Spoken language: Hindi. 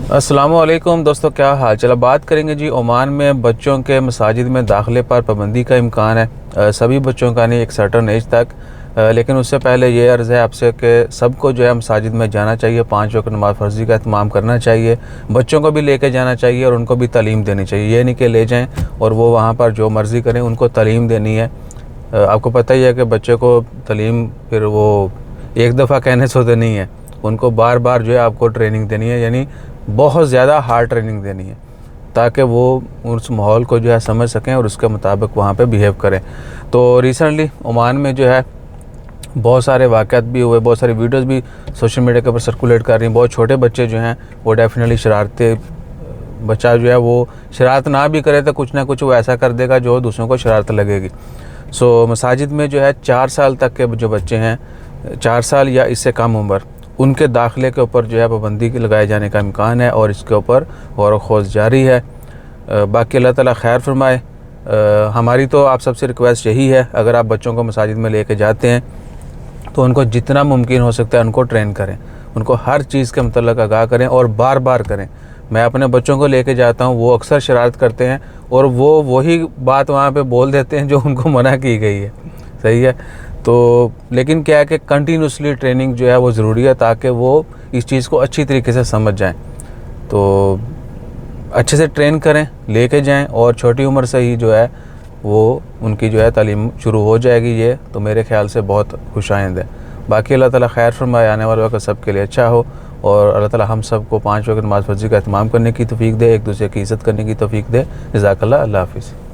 अस्सलामुअलैकुम दोस्तों, क्या हाल चला। बात करेंगे जी ओमान में बच्चों के मसाजिद में दाखिले पर पाबंदी का इम्कान है। सभी बच्चों का नहीं, एक सर्टन एज तक। लेकिन उससे पहले ये अर्ज़ है आपसे कि सबको जो है मसाजिद में जाना चाहिए, 5 वक्त नमाज़ फ़र्ज़ी का एहतमाम करना चाहिए, बच्चों को भी लेके जाना चाहिए और उनको भी तालीम देनी चाहिए। ये नहीं कि ले जाएँ और वो वहाँ पर जो मर्ज़ी करें, उनको तालीम देनी है। आपको पता ही है कि बच्चे को तालीम फिर वो एक दफ़ा कहने से तो नहीं है, उनको बार बार जो है आपको ट्रेनिंग देनी है, यानी बहुत ज़्यादा हार्ड ट्रेनिंग देनी है ताकि वो उस माहौल को जो है समझ सकें और उसके मुताबिक वहाँ पे बिहेव करें। तो रिसेंटली ओमान में जो है बहुत सारे वाक़यात भी हुए, बहुत सारी वीडियोस भी सोशल मीडिया के ऊपर सर्कुलेट कर रही हैं। बहुत छोटे बच्चे जो हैं वो डेफिनेटली शरारतें, बच्चा जो है वो शरारत ना भी करे तो कुछ ना कुछ वो ऐसा कर देगा जो दूसरों को शरारत लगेगी। सो मसाजिद में जो है 4 साल तक के जो बच्चे हैं, 4 साल या इससे कम उम्र, उनके दाखिले के ऊपर जो है पाबंदी लगाए जाने का इम्कान है और इसके ऊपर गौर व खोज जारी है। बाकी अल्लाह ताला खैर फरमाए। हमारी तो आप सबसे रिक्वेस्ट यही है, अगर आप बच्चों को मसाजिद में लेके जाते हैं तो उनको जितना मुमकिन हो सकता है उनको ट्रेन करें, उनको हर चीज़ के मतलब आगाह करें और बार बार करें। मैं अपने बच्चों को लेके जाता हूँ, वो अक्सर शरारत करते हैं और वो वही बात वहाँ पे बोल देते हैं जो उनको मना की गई है। सही है। तो लेकिन क्या है कि कंटिन्यूसली ट्रेनिंग जो है वो ज़रूरी है ताकि वो इस चीज़ को अच्छी तरीके से समझ जाएं। तो अच्छे से ट्रेन करें, लेके जाएं और छोटी उम्र से ही जो है वो उनकी जो है तालीम शुरू हो जाएगी। ये तो मेरे ख्याल से बहुत खुशाइंद है। बाकी अल्लाह ताला खैर फरमाए, आने वाले वक्त सब के लिए अच्छा हो और अल्लाह ताला हम सब को 5 वक्त नमाज़ फ़र्ज़ी का एहतमाम करने की तौफ़ीक दे, एक दूसरे की इज़्ज़त करने की तौफ़ीक दे। जज़ाकल्लाह। अल्लाह हाफ़िज़।